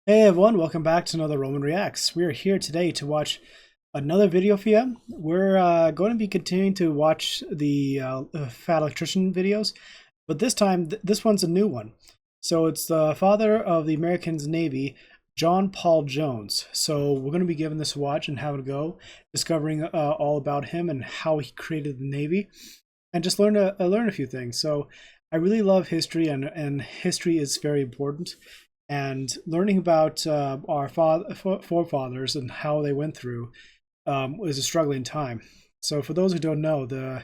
Hey everyone, welcome back to another Roman Reacts. We are here today to watch another video for you. We're going to be continuing to watch the Fat Electrician videos, but this time this one's a new one. So it's the father of the American Navy, John Paul Jones. So we're going to be giving this a watch and having a go, discovering all about him and how he created the Navy, and just learn a few things. So I really love history, and history is very important, and learning about our forefathers and how they went through was a struggling time. So, for those who don't know,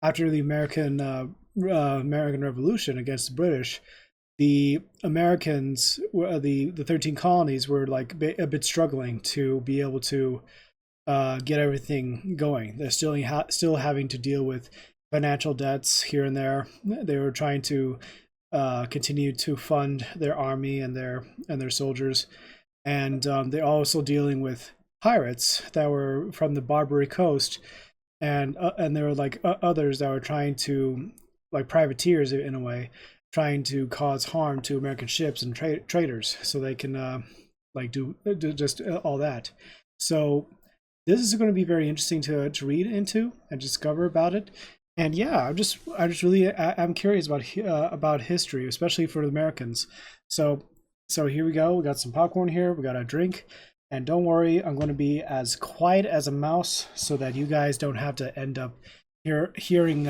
after the American Revolution against the British, the Americans, the 13 colonies, were like a bit struggling to be able to get everything going. They're still having to deal with financial debts here and there. They were trying to continue to fund their army and their soldiers, and they're also dealing with pirates that were from the Barbary Coast, and there were like others that were trying to, like privateers in a way, trying to cause harm to American ships and traders, so they can like do just all that. So this is going to be very interesting to read into and discover about it. And yeah, I'm curious about history, especially for the Americans. So here we go. We got some popcorn here. We got a drink, and don't worry, I'm going to be as quiet as a mouse so that you guys don't have to end up hearing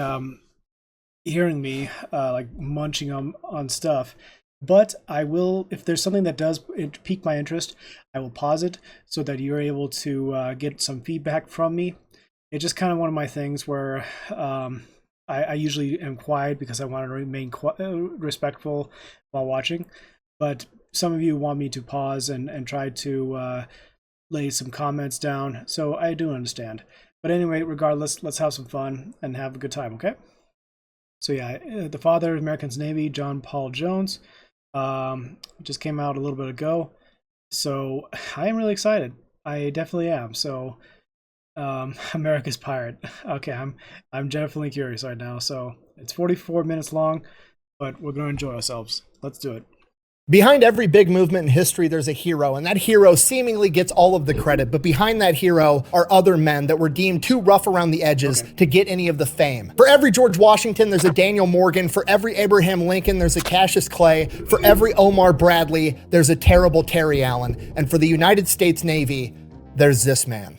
me like munching on stuff. But I will, if there's something that does pique my interest, I will pause it so that you're able to get some feedback from me. It's just kind of one of my things where I usually am quiet because I want to remain respectful while watching. But some of you want me to pause and try to lay some comments down. So I do understand. But anyway, regardless, let's have some fun and have a good time, okay? So yeah, the father of American's Navy, John Paul Jones, just came out a little bit ago. So I am really excited. I definitely am. So America's Pirate. Okay, I'm definitely curious right now. So it's 44 minutes long, but we're gonna enjoy ourselves. Let's do it. Behind every big movement in history, there's a hero, and that hero seemingly gets all of the credit. But behind that hero are other men that were deemed too rough around the edges to get any of the fame. For every George Washington, there's a Daniel Morgan. For every Abraham Lincoln, there's a Cassius Clay. For every Omar Bradley, there's a terrible Terry Allen. And for the United States Navy, there's this man.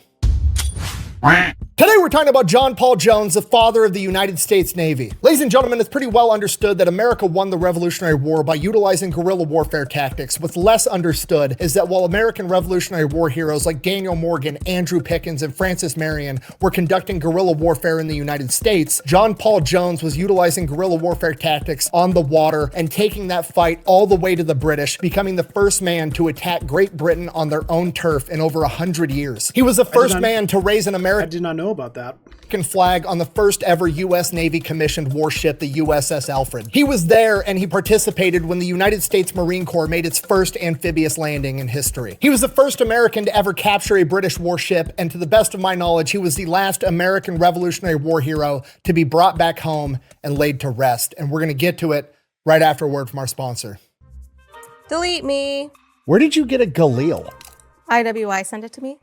Today we're talking about John Paul Jones, the father of the United States Navy. Ladies and gentlemen, it's pretty well understood that America won the Revolutionary War by utilizing guerrilla warfare tactics. What's less understood is that while American Revolutionary War heroes like Daniel Morgan, Andrew Pickens, and Francis Marion were conducting guerrilla warfare in the United States, John Paul Jones was utilizing guerrilla warfare tactics on the water and taking that fight all the way to the British, becoming the first man to attack Great Britain on their own turf in over 100 years. He was the first man to raise an American I did not know about that. Flag on the first ever U.S. Navy commissioned warship, the USS Alfred. He was there and he participated when the United States Marine Corps made its first amphibious landing in history. He was the first American to ever capture a British warship, and to the best of my knowledge, he was the last American Revolutionary War hero to be brought back home and laid to rest. And we're going to get to it right after a word from our sponsor. Delete me. Where did you get a Galil? IWI sent it to me.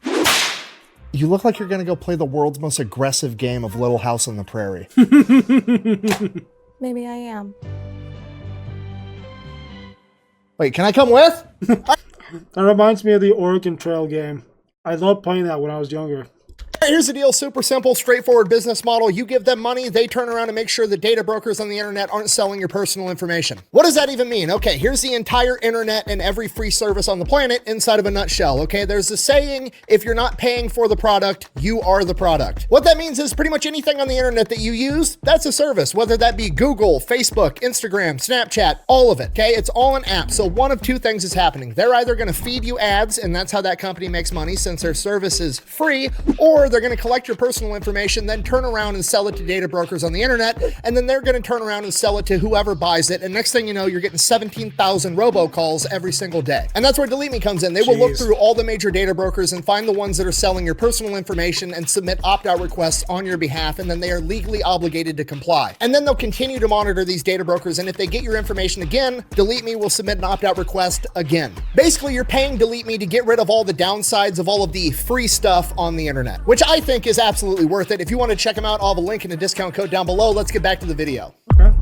You look like you're going to go play the world's most aggressive game of Little House on the Prairie. Maybe I am. Wait, can I come with? That reminds me of the Oregon Trail game. I loved playing that when I was younger. Here's the deal. Super simple, straightforward business model. You give them money, they turn around and make sure the data brokers on the internet aren't selling your personal information. What does that even mean? Okay, here's the entire internet and every free service on the planet inside of a nutshell. Okay, there's a saying, if you're not paying for the product, you are the product. What that means is pretty much anything on the internet that you use, that's a service, whether that be Google, Facebook, Instagram, Snapchat, all of it. Okay, it's all an app. So one of two things is happening. They're either going to feed you ads, and that's how that company makes money since their service is free, or they're going to collect your personal information, then turn around and sell it to data brokers on the internet, and then they're going to turn around and sell it to whoever buys it, and next thing you know, you're getting 17,000 robocalls every single day. And that's where Delete Me comes in. They will look through all the major data brokers and find the ones that are selling your personal information and submit opt-out requests on your behalf, and then they are legally obligated to comply. And then they'll continue to monitor these data brokers, and if they get your information again, Delete Me will submit an opt-out request again. Basically, you're paying Delete Me to get rid of all the downsides of all of the free stuff on the internet, which I think is absolutely worth it. If you want to check them out, I'll have a link and a discount code down below. Let's get back to the video. Okay.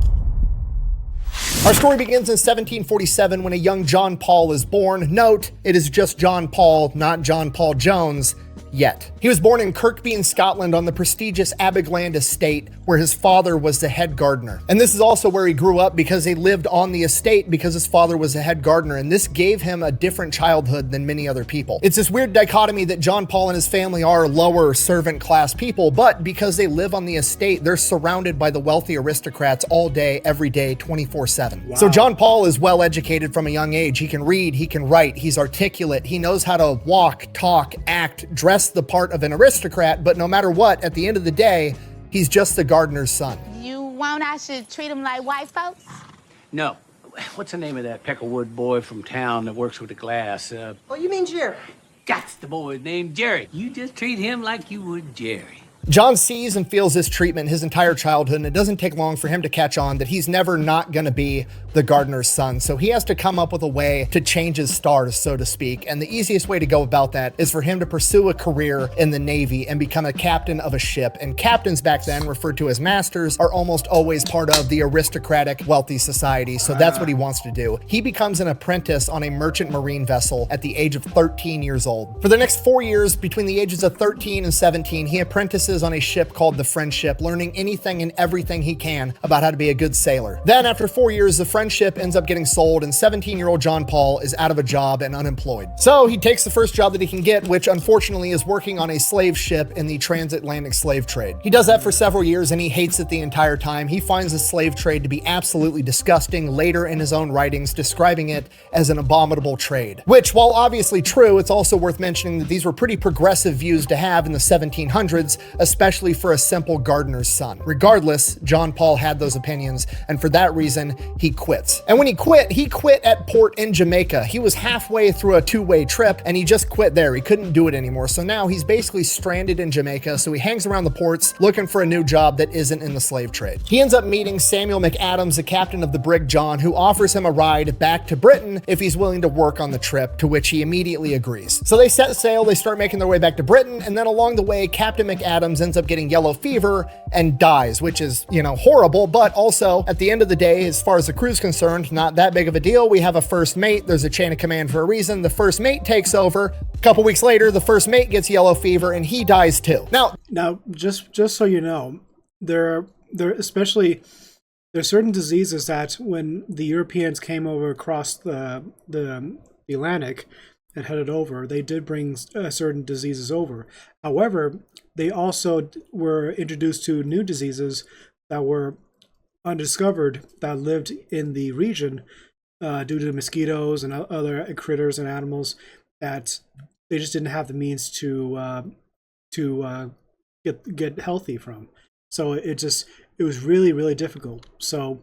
Our story begins in 1747 when a young John Paul is born. Note, it is just John Paul, not John Paul Jones. Yet. He was born in Kirkby in Scotland on the prestigious Abbeyland estate where his father was the head gardener. And this is also where he grew up because they lived on the estate because his father was the head gardener, and this gave him a different childhood than many other people. It's this weird dichotomy that John Paul and his family are lower servant class people, but because they live on the estate, they're surrounded by the wealthy aristocrats all day, every day, 24/7. Wow. So John Paul is well educated from a young age. He can read, he can write, he's articulate, he knows how to walk, talk, act, dress the part of an aristocrat, but no matter what, at the end of the day, he's just the gardener's son. You want I should treat him like white folks? No. What's the name of that Peckerwood boy from town that works with the glass? Oh, you mean Jerry? That's the boy named Jerry. You just treat him like you would Jerry. John sees and feels this treatment his entire childhood, and it doesn't take long for him to catch on that he's never not going to be the gardener's son. So he has to come up with a way to change his stars, so to speak. And the easiest way to go about that is for him to pursue a career in the Navy and become a captain of a ship. And captains back then, referred to as masters, are almost always part of the aristocratic, wealthy society. So that's what he wants to do. He becomes an apprentice on a merchant marine vessel at the age of 13 years old. For the next 4 years, between the ages of 13 and 17, he apprentices on a ship called the Friendship, learning anything and everything he can about how to be a good sailor. Then after 4 years, the Friendship ends up getting sold, and 17-year-old John Paul is out of a job and unemployed. So he takes the first job that he can get, which unfortunately is working on a slave ship in the transatlantic slave trade. He does that for several years and he hates it the entire time. He finds the slave trade to be absolutely disgusting, later in his own writings describing it as an abominable trade. Which, while obviously true, it's also worth mentioning that these were pretty progressive views to have in the 1700s, especially for a simple gardener's son. Regardless, John Paul had those opinions, and for that reason, he quits. And when he quit at port in Jamaica. He was halfway through a two-way trip, and he just quit there. He couldn't do it anymore. So now he's basically stranded in Jamaica, so he hangs around the ports looking for a new job that isn't in the slave trade. He ends up meeting Samuel McAdams, the captain of the brig John, who offers him a ride back to Britain if he's willing to work on the trip, to which he immediately agrees. So they set sail, they start making their way back to Britain, and then along the way, Captain McAdams ends up getting yellow fever and dies, which is, horrible, but also at the end of the day, as far as the crew's concerned, not that big of a deal. We have a first mate. There's a chain of command for a reason. The first mate takes over. A couple weeks later, the first mate gets yellow fever and he dies too. Now, just so you know, there especially there's certain diseases that when the Europeans came over across the Atlantic and headed over, they did bring certain diseases over. However, they also were introduced to new diseases that were undiscovered that lived in the region due to mosquitoes and other critters and animals that they just didn't have the means to get healthy from. So it was really, really difficult. So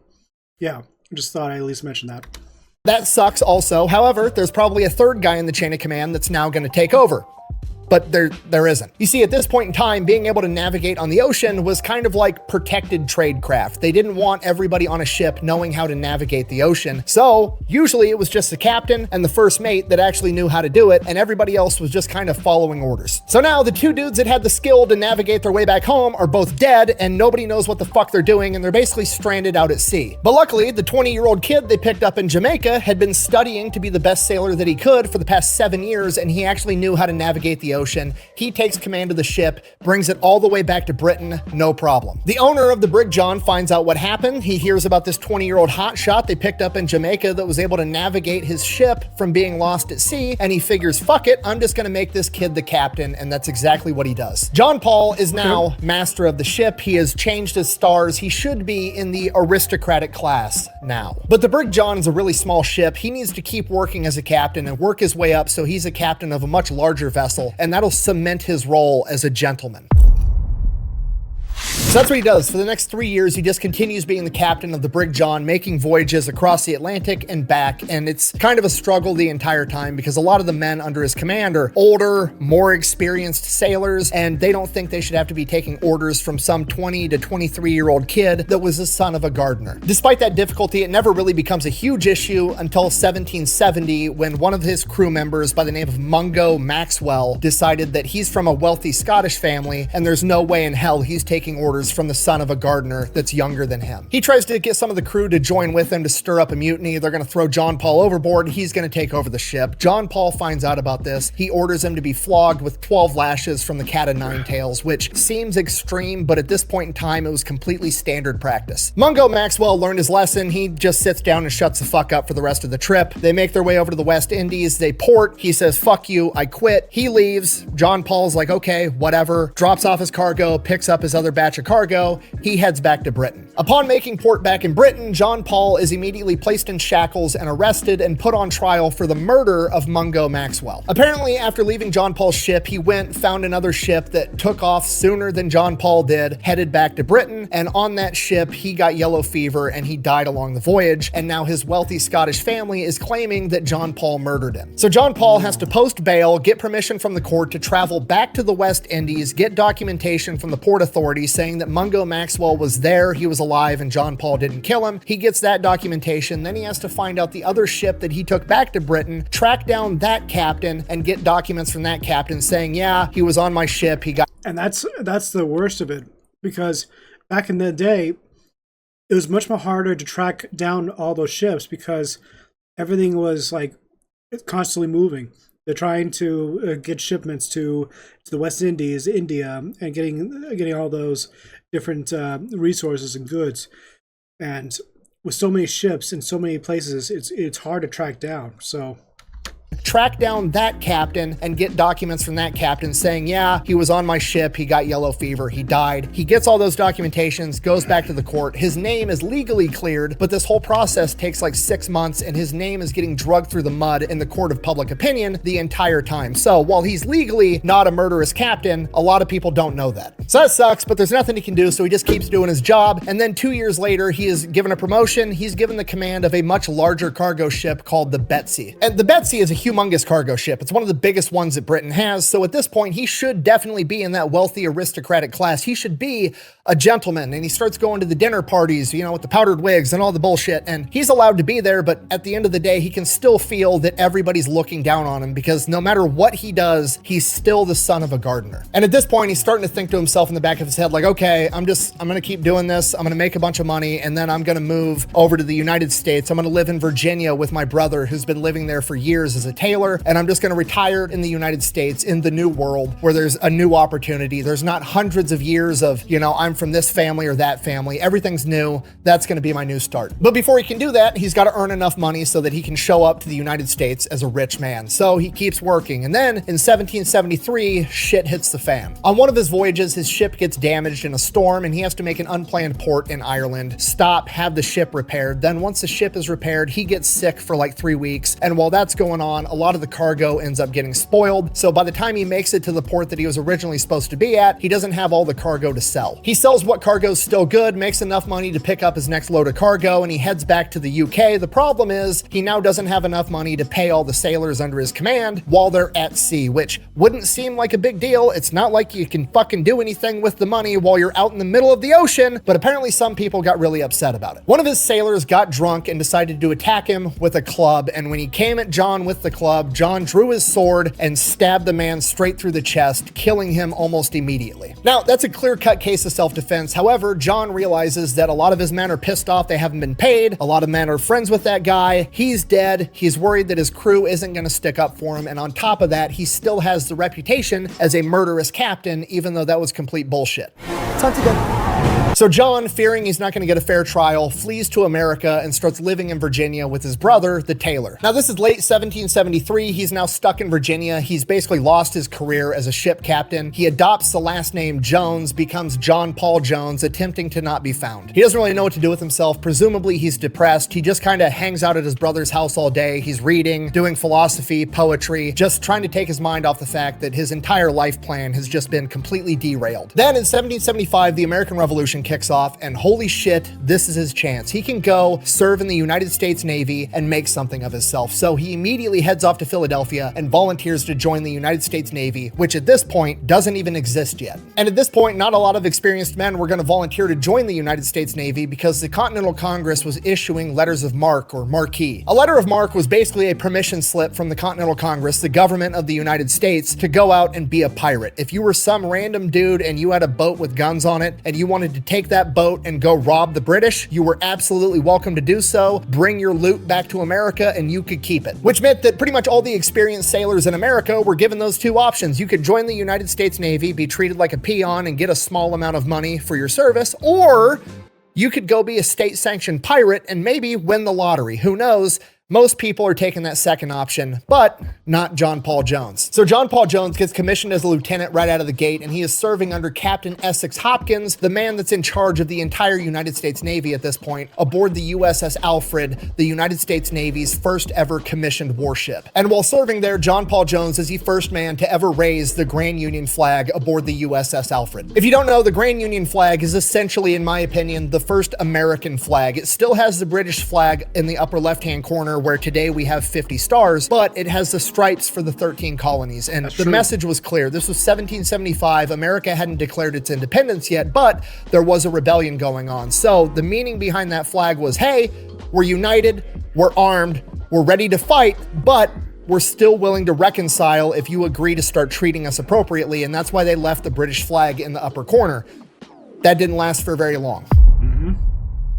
yeah, I just thought I'd at least mention that. That sucks also. However, there's probably a third guy in the chain of command that's now going to take over. But there isn't. You see, at this point in time, being able to navigate on the ocean was kind of like protected tradecraft. They didn't want everybody on a ship knowing how to navigate the ocean. So usually it was just the captain and the first mate that actually knew how to do it, and everybody else was just kind of following orders. So now the two dudes that had the skill to navigate their way back home are both dead, and nobody knows what the fuck they're doing, and they're basically stranded out at sea. But luckily, the 20-year-old kid they picked up in Jamaica had been studying to be the best sailor that he could for the past 7 years, and he actually knew how to navigate the ocean. He takes command of the ship, brings it all the way back to Britain, no problem. The owner of the brig John finds out what happened. He hears about this 20-year-old hotshot they picked up in Jamaica that was able to navigate his ship from being lost at sea, and he figures, fuck it, I'm just gonna make this kid the captain, and that's exactly what he does. John Paul is now master of the ship. He has changed his stars. He should be in the aristocratic class now. But the brig John is a really small ship. He needs to keep working as a captain and work his way up so he's a captain of a much larger vessel, and and that'll cement his role as a gentleman. So that's what he does. For the next 3 years, he just continues being the captain of the Brig John, making voyages across the Atlantic and back. And it's kind of a struggle the entire time because a lot of the men under his command are older, more experienced sailors, and they don't think they should have to be taking orders from some 20 to 23-year-old kid that was the son of a gardener. Despite that difficulty, it never really becomes a huge issue until 1770, when one of his crew members by the name of Mungo Maxwell decided that he's from a wealthy Scottish family and there's no way in hell he's taking orders from the son of a gardener that's younger than him. He tries to get some of the crew to join with him to stir up a mutiny. They're going to throw John Paul overboard. He's going to take over the ship. John Paul finds out about this. He orders him to be flogged with 12 lashes from the cat of nine tails, which seems extreme, but at this point in time, it was completely standard practice. Mungo Maxwell learned his lesson. He just sits down and shuts the fuck up for the rest of the trip. They make their way over to the West Indies. They port. He says, fuck you, I quit. He leaves. John Paul's like, okay, whatever. Drops off his cargo, picks up his other batch of cargo. He heads back to Britain. Upon making port back in Britain, John Paul is immediately placed in shackles and arrested and put on trial for the murder of Mungo Maxwell. Apparently, after leaving John Paul's ship, he found another ship that took off sooner than John Paul did, headed back to Britain, and on that ship, he got yellow fever and he died along the voyage, and now his wealthy Scottish family is claiming that John Paul murdered him. So John Paul has to post bail, get permission from the court to travel back to the West Indies, get documentation from the port authorities saying that Mungo Maxwell was there, he was alive, and John Paul didn't kill him. He gets that documentation, then he has to find out the other ship that he took back to Britain, track down that captain, and get documents from that captain saying, yeah, he was on my ship, he got... And that's the worst of it, because back in the day, it was much more harder to track down all those ships because everything was like constantly moving. They're trying to get shipments to the West Indies, India, and getting all those different resources and goods. And with so many ships in so many places, it's hard to track down. So track down that captain and get documents from that captain saying, yeah, he was on my ship, he got yellow fever, he died. He gets all those documentations, goes back to the court. His name is legally cleared, but this whole process takes like 6 months and his name is getting drugged through the mud in the court of public opinion the entire time. So while he's legally not a murderous captain, a lot of people don't know that. So that sucks, but there's nothing he can do, so he just keeps doing his job. And then 2 years later, he is given a promotion. He's given the command of a much larger cargo ship called the Betsy. And the Betsy is a humongous cargo ship. It's one of the biggest ones that Britain has. So at this point, he should definitely be in that wealthy aristocratic class. He should be a gentleman. And he starts going to the dinner parties, you know, with the powdered wigs and all the bullshit. And he's allowed to be there. But at the end of the day, he can still feel that everybody's looking down on him because no matter what he does, he's still the son of a gardener. And at this point, he's starting to think to himself in the back of his head, like, okay, I'm going to keep doing this. I'm going to make a bunch of money. And then I'm going to move over to the United States. I'm going to live in Virginia with my brother who's been living there for years as a tailor. And I'm just going to retire in the United States in the new world where there's a new opportunity. There's not hundreds of years of, you know, I'm from this family or that family. Everything's new. That's going to be my new start. But before he can do that, he's got to earn enough money so that he can show up to the United States as a rich man. So he keeps working. And then in 1773, shit hits the fan. On one of his voyages, his ship gets damaged in a storm and he has to make an unplanned port in Ireland, stop, have the ship repaired. Then once the ship is repaired, he gets sick for like 3 weeks. And while that's going on, a lot of the cargo ends up getting spoiled. So by the time he makes it to the port that he was originally supposed to be at, he doesn't have all the cargo to sell. He sells what cargo's still good, makes enough money to pick up his next load of cargo, and he heads back to the UK. The problem is he now doesn't have enough money to pay all the sailors under his command while they're at sea, which wouldn't seem like a big deal. It's not like you can fucking do anything with the money while you're out in the middle of the ocean, but apparently some people got really upset about it. One of his sailors got drunk and decided to attack him with a club, and when he came at John with the club, John drew his sword and stabbed the man straight through the chest, killing him almost immediately. Now, that's a clear-cut case of self-defense. However, John realizes that a lot of his men are pissed off they haven't been paid. A lot of men are friends with that guy. He's dead. He's worried that his crew isn't going to stick up for him. And on top of that, he still has the reputation as a murderous captain, even though that was complete bullshit. Time to go. So John, fearing he's not going to get a fair trial, flees to America and starts living in Virginia with his brother, the Taylor. Now this is late 1773. He's now stuck in Virginia. He's basically lost his career as a ship captain. He adopts the last name Jones, becomes John Paul Jones, attempting to not be found. He doesn't really know what to do with himself. Presumably he's depressed. He just kind of hangs out at his brother's house all day. He's reading, doing philosophy, poetry, just trying to take his mind off the fact that his entire life plan has just been completely derailed. Then in 1775, the American Revolution kicks off, and holy shit, this is his chance. He can go serve in the United States Navy and make something of himself. So he immediately heads off to Philadelphia and volunteers to join the United States Navy, which at this point doesn't even exist yet. And at this point, not a lot of experienced men were going to volunteer to join the United States Navy because the Continental Congress was issuing letters of marque or marquee. A letter of marque was basically a permission slip from the Continental Congress, the government of the United States, to go out and be a pirate. If you were some random dude and you had a boat with guns on it and you wanted to take that boat and go rob the British, you were absolutely welcome to do so. Bring your loot back to America and you could keep it. Which meant that pretty much all the experienced sailors in America were given those two options. You could join the United States Navy, be treated like a peon and get a small amount of money for your service, or you could go be a state-sanctioned pirate and maybe win the lottery. Who knows? Most people are taking that second option, but not John Paul Jones. So John Paul Jones gets commissioned as a lieutenant right out of the gate, and he is serving under Captain Essex Hopkins, the man that's in charge of the entire United States Navy at this point, aboard the USS Alfred, the United States Navy's first ever commissioned warship. And while serving there, John Paul Jones is the first man to ever raise the Grand Union flag aboard the USS Alfred. If you don't know, the Grand Union flag is essentially, in my opinion, the first American flag. It still has the British flag in the upper left-hand corner, where today we have 50 stars, but it has the stripes for the 13 colonies. And the message was clear. This was 1775. America hadn't declared its independence yet, but there was a rebellion going on. So the meaning behind that flag was, hey, we're united, we're armed, we're ready to fight, but we're still willing to reconcile if you agree to start treating us appropriately. And that's why they left the British flag in the upper corner. That didn't last for very long.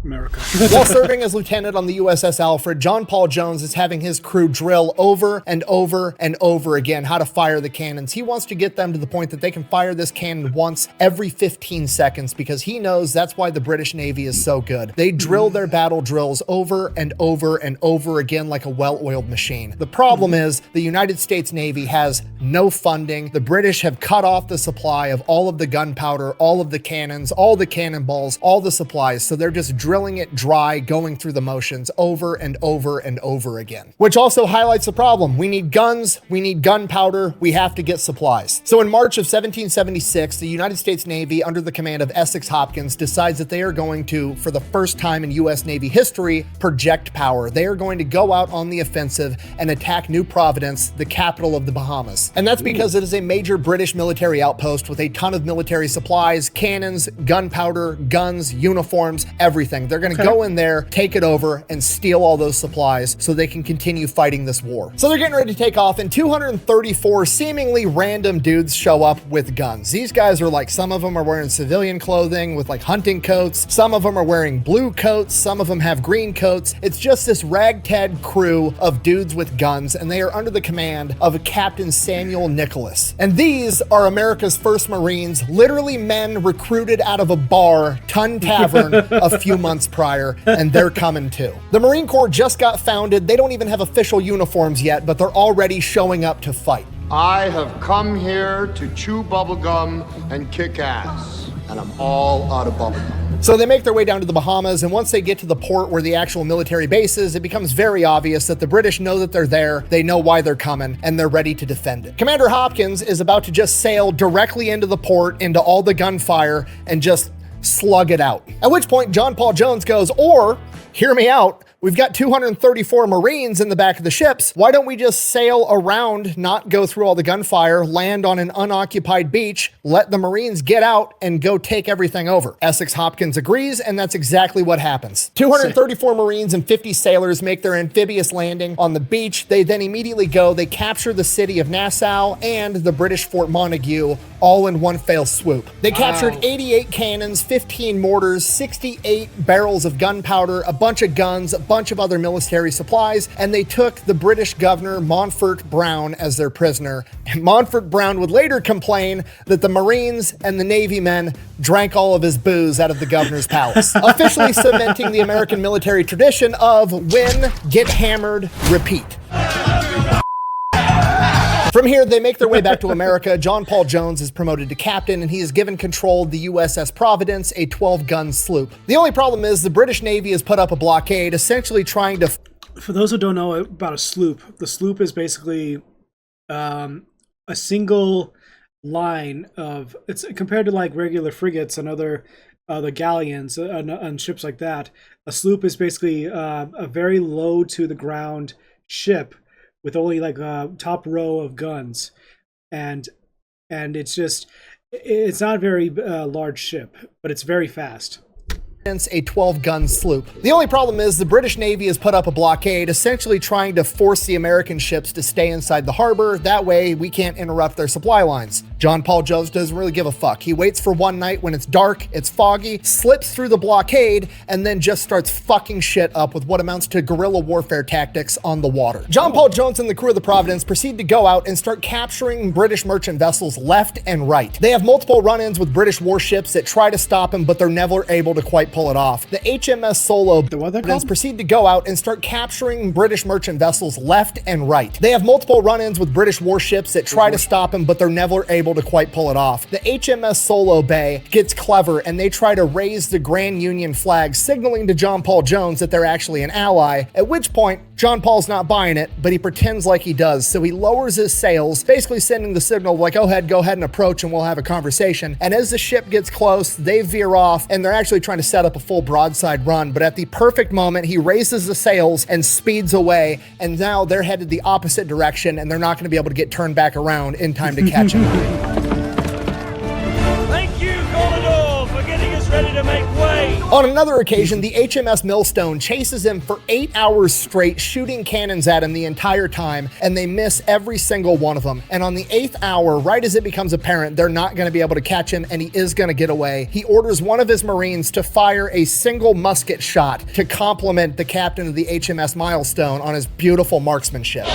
America. While serving as lieutenant on the USS Alfred, John Paul Jones is having his crew drill over and over and over again how to fire the cannons. He wants to get them to the point that they can fire this cannon once every 15 seconds because he knows that's why the British Navy is so good. They drill their battle drills over and over and over again like a well-oiled machine. The problem is the United States Navy has no funding. The British have cut off the supply of all of the gunpowder, all of the cannons, all the cannonballs, all the supplies. So they're just drilling it dry, going through the motions over and over and over again. Which also highlights the problem. We need guns, we need gunpowder, we have to get supplies. So in March of 1776, the United States Navy, under the command of Essex Hopkins, decides that they are going to, for the first time in US Navy history, project power. They are going to go out on the offensive and attack New Providence, the capital of the Bahamas. And that's because it is a major British military outpost with a ton of military supplies, cannons, gunpowder, guns, uniforms, everything. They're going to go in there, take it over, and steal all those supplies so they can continue fighting this war. So they're getting ready to take off, and 234 seemingly random dudes show up with guns. These guys are like, some of them are wearing civilian clothing with like hunting coats. Some of them are wearing blue coats. Some of them have green coats. It's just this ragtag crew of dudes with guns, and they are under the command of Captain Samuel Nicholas. And these are America's first Marines, literally men recruited out of a bar, Tun Tavern, a few months prior, and they're coming too. The Marine Corps just got founded. They don't even have official uniforms yet, but they're already showing up to fight. I have come here to chew bubblegum and kick ass, and I'm all out of bubblegum. So they make their way down to the Bahamas, and once they get to the port where the actual military base is, it becomes very obvious that the British know that they're there, they know why they're coming, and they're ready to defend it. Commander Hopkins is about to just sail directly into the port, into all the gunfire, and just slug it out. At which point John Paul Jones goes, or, hear me out, we've got 234 Marines in the back of the ships. Why don't we just sail around, not go through all the gunfire, land on an unoccupied beach, let the Marines get out and go take everything over? Essex Hopkins agrees, and that's exactly what happens. 234 Marines and 50 sailors make their amphibious landing on the beach. They then immediately they capture the city of Nassau and the British Fort Montague all in one fell swoop. They captured 88 cannons, 15 mortars, 68 barrels of gunpowder, a bunch of guns, a bunch of other military supplies, and they took the British governor, Montfort Brown, as their prisoner. And Montfort Brown would later complain that the Marines and the Navy men drank all of his booze out of the governor's palace, officially cementing the American military tradition of win, get hammered, repeat. From here, they make their way back to America. John Paul Jones is promoted to captain, and he is given control of the USS Providence, a 12-gun sloop. The only problem is the British Navy has put up a blockade, essentially trying to... For those who don't know about a sloop, the sloop is basically a single line of... It's compared to like regular frigates and other the galleons and ships like that. A sloop is basically a very low to the ground ship with only like a top row of guns, and it's not a very large ship, but it's very fast. A 12-gun sloop. The only problem is the British Navy has put up a blockade, essentially trying to force the American ships to stay inside the harbor. That way we can't interrupt their supply lines. John Paul Jones doesn't really give a fuck. He waits for one night when it's dark, it's foggy, slips through the blockade, and then just starts fucking shit up with what amounts to guerrilla warfare tactics on the water. John Paul Jones and the crew of the Providence proceed to go out and start capturing British merchant vessels left and right. They have multiple run-ins with British warships that try to stop him, but they're never able to quite pull it off. The HMS Solo proceed to go out and start capturing British merchant vessels left and right. They have multiple run-ins with British warships that try to stop him, but they're never able to quite pull it off. The HMS Solo Bay gets clever, and they try to raise the Grand Union flag, signaling to John Paul Jones that they're actually an ally, at which point John Paul's not buying it, but he pretends like he does. So he lowers his sails, basically sending the signal like, go ahead and approach and we'll have a conversation. And as the ship gets close, they veer off, and they're actually trying to set up a full broadside run. But at the perfect moment, he raises the sails and speeds away, and now they're headed the opposite direction, and they're not going to be able to get turned back around in time to catch him. Thank you, Commodore, for getting us ready to make way. On another occasion, the HMS Millstone chases him for 8 hours straight, shooting cannons at him the entire time, and they miss every single one of them. And on the 8th hour, right as it becomes apparent they're not going to be able to catch him and he is going to get away, he orders one of his Marines to fire a single musket shot to compliment the captain of the HMS Milestone on his beautiful marksmanship.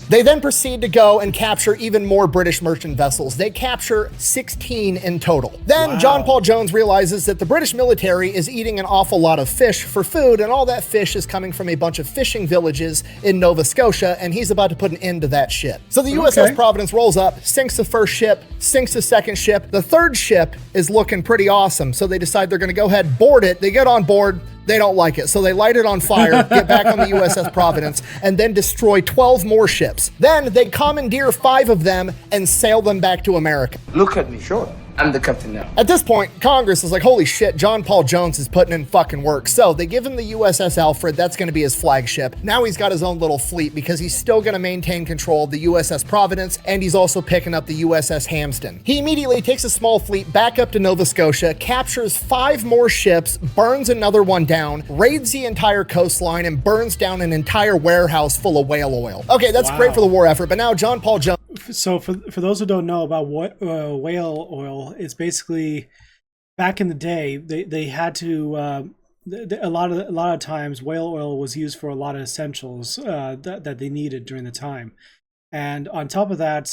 They then proceed to go and capture even more British merchant vessels. They capture 16 in total. Then John Paul Jones realizes that the British military is eating an awful lot of fish for food, and all that fish is coming from a bunch of fishing villages in Nova Scotia, and he's about to put an end to that shit. So the USS Providence rolls up, sinks the first ship, sinks the second ship. The third ship is looking pretty awesome, so they decide they're gonna go ahead, board it. They get on board. They don't like it, so they light it on fire, get back on the USS Providence, and then destroy 12 more ships. Then they commandeer 5 of them and sail them back to America. Look at me, sure. I'm the captain now. At this point, Congress is like, holy shit, John Paul Jones is putting in fucking work. So they give him the USS Alfred. That's going to be his flagship. Now he's got his own little fleet because he's still going to maintain control of the USS Providence, and he's also picking up the USS Hampden. He immediately takes a small fleet back up to Nova Scotia, captures 5 more ships, burns another one down, raids the entire coastline, and burns down an entire warehouse full of whale oil. Okay, that's great for the war effort, but now John Paul Jones... So for those who don't know about what whale oil, it's basically back in the day they had to a lot of times whale oil was used for a lot of essentials that they needed during the time, and on top of that,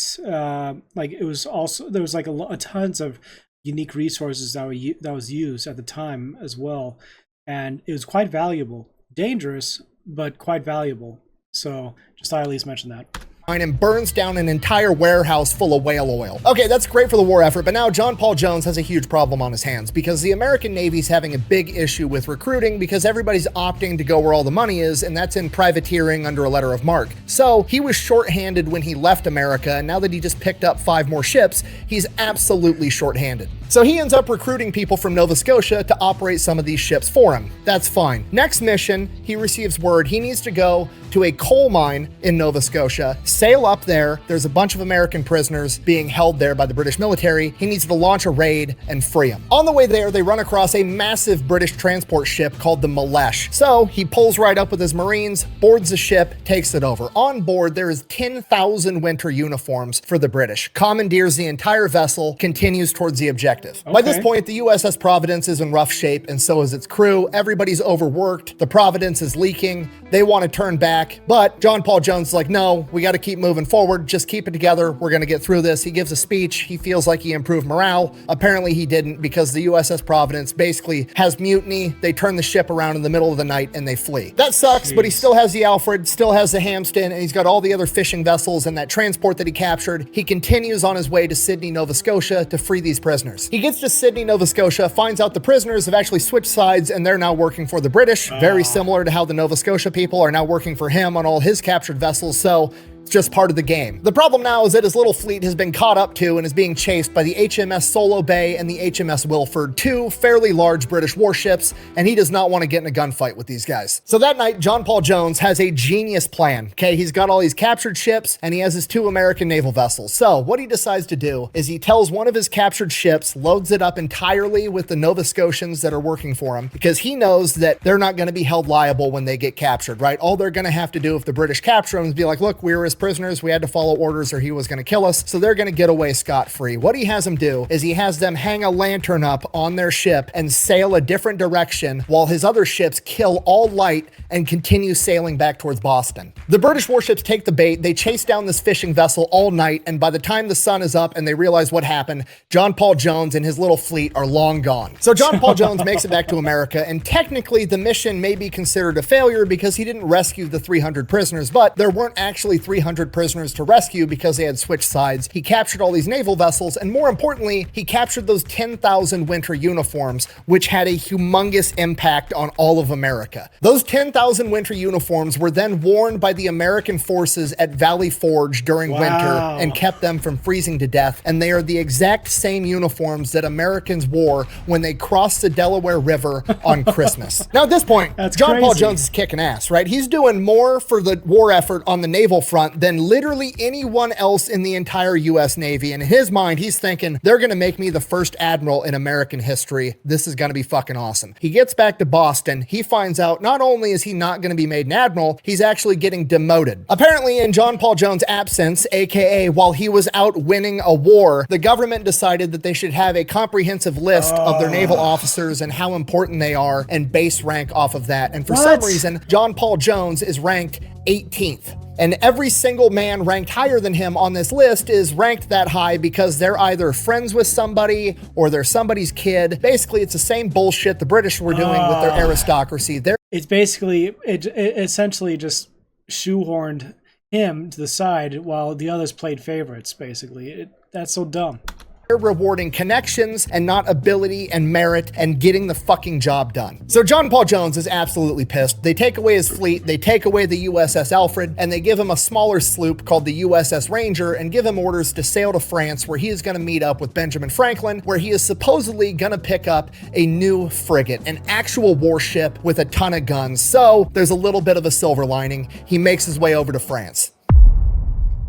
like it was also there was like a tons of unique resources that was used at the time as well, and it was quite valuable, dangerous but quite valuable. So just thought I'd at least mention that. And burns down an entire warehouse full of whale oil. Okay, that's great for the war effort, but now John Paul Jones has a huge problem on his hands because the American Navy's having a big issue with recruiting because everybody's opting to go where all the money is, and that's in privateering under a letter of marque. So he was shorthanded when he left America, and now that he just picked up 5 more ships, he's absolutely shorthanded. So he ends up recruiting people from Nova Scotia to operate some of these ships for him. That's fine. Next mission, he receives word he needs to go to a coal mine in Nova Scotia, sail up there. There's a bunch of American prisoners being held there by the British military. He needs to launch a raid and free them. On the way there, they run across a massive British transport ship called the Malesh. So he pulls right up with his Marines, boards the ship, takes it over. On board, there is 10,000 winter uniforms for the British. Commandeers the entire vessel, continues towards the objective. By this point, the USS Providence is in rough shape, and so is its crew. Everybody's overworked. The Providence is leaking. They want to turn back, but John Paul Jones is like, no, we got to keep moving forward. Just keep it together. We're going to get through this. He gives a speech. He feels like he improved morale. Apparently he didn't, because the USS Providence basically has mutiny. They turn the ship around in the middle of the night and they flee. That sucks, but he still has the Alfred, still has the Hampton, and he's got all the other fishing vessels and that transport that he captured. He continues on his way to Sydney, Nova Scotia to free these prisoners. He gets to Sydney, Nova Scotia, finds out the prisoners have actually switched sides and they're now working for the British, very similar to how the Nova Scotia people are now working for him on all his captured vessels. So it's just part of the game. The problem now is that his little fleet has been caught up to and is being chased by the HMS Solo Bay and the HMS Wilford, two fairly large British warships, and he does not want to get in a gunfight with these guys. So that night, John Paul Jones has a genius plan. Okay, he's got all these captured ships and he has his 2 American naval vessels. So what he decides to do is he tells one of his captured ships, loads it up entirely with the Nova Scotians that are working for him, because he knows that they're not going to be held liable when they get captured, right? All they're going to have to do if the British capture them is be like, look, we were his prisoners, we had to follow orders or he was going to kill us, so they're going to get away scot-free. What he has them do is he has them hang a lantern up on their ship and sail a different direction while his other ships kill all light and continue sailing back towards Boston. The British warships take the bait, they chase down this fishing vessel all night, and by the time the sun is up and they realize what happened, John Paul Jones and his little fleet are long gone. So John Paul Jones makes it back to America, and technically the mission may be considered a failure because he didn't rescue the 300 prisoners, but there weren't actually 300 prisoners to rescue because they had switched sides. He captured all these naval vessels, and more importantly, he captured those 10,000 winter uniforms, which had a humongous impact on all of America. Those 10,000 winter uniforms were then worn by the American forces at Valley Forge during winter and kept them from freezing to death, and they are the exact same uniforms that Americans wore when they crossed the Delaware River on Christmas. Now at this point, John Paul Jones is kicking ass, right? He's doing more for the war effort on the naval front than literally anyone else in the entire US Navy. And in his mind, he's thinking, they're going to make me the first admiral in American history. This is going to be fucking awesome. He gets back to Boston. He finds out not only is he not going to be made an admiral, he's actually getting demoted. Apparently, in John Paul Jones' absence, aka while he was out winning a war, the government decided that they should have a comprehensive list of their naval officers and how important they are and base rank off of that. And for some reason, John Paul Jones is ranked 18th. And every single man ranked higher than him on this list is ranked that high because they're either friends with somebody or they're somebody's kid. Basically, it's the same bullshit the British were doing with their aristocracy. It's basically, it essentially just shoehorned him to the side while the others played favorites, basically. That's so dumb. They're rewarding connections and not ability and merit and getting the fucking job done. So John Paul Jones is absolutely pissed. They take away his fleet, they take away the USS Alfred, and they give him a smaller sloop called the USS Ranger and give him orders to sail to France, where he is going to meet up with Benjamin Franklin, where he is supposedly going to pick up a new frigate, an actual warship with a ton of guns. So there's a little bit of a silver lining. He makes his way over to France.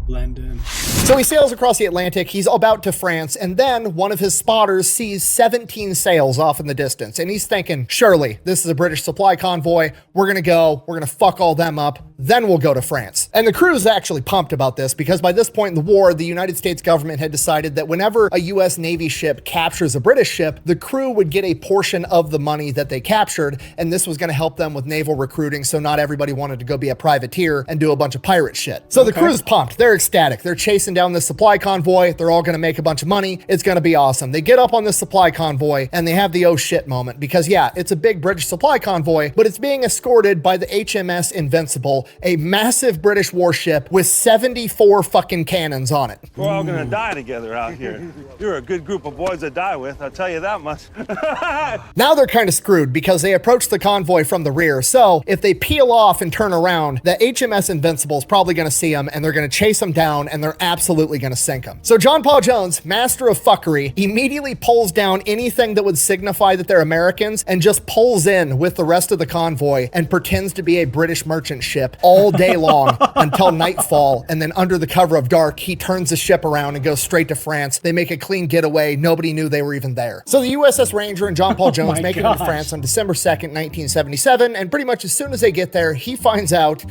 London. So he sails across the Atlantic, he's about to France, and then one of his spotters sees 17 sails off in the distance, and he's thinking, surely, this is a British supply convoy, we're gonna fuck all them up, then we'll go to France. And the crew's actually pumped about this, because by this point in the war, the United States government had decided that whenever a US Navy ship captures a British ship, the crew would get a portion of the money that they captured, and this was gonna help them with naval recruiting, so not everybody wanted to go be a privateer and do a bunch of pirate shit. So the crew's pumped, they're ecstatic, they're chasing down this supply convoy, they're all gonna make a bunch of money, it's gonna be awesome. They get up on this supply convoy, and they have the oh shit moment, because yeah, it's a big British supply convoy, but it's being escorted by the HMS Invincible, a massive British warship with 74 fucking cannons on it. We're all gonna die together out here. You're a good group of boys to die with, I'll tell you that much. Now they're kind of screwed because they approach the convoy from the rear, so if they peel off and turn around, the HMS Invincible is probably gonna see them, and they're gonna chase them down, and they're absolutely gonna sink them. So John Paul Jones, master of fuckery, immediately pulls down anything that would signify that they're Americans and just pulls in with the rest of the convoy and pretends to be a British merchant ship all day long until nightfall. And then under the cover of dark, he turns the ship around and goes straight to France. They make a clean getaway. Nobody knew they were even there. So the USS Ranger and John Paul Jones make it into France on December 2nd, 1977. And pretty much as soon as they get there, he finds out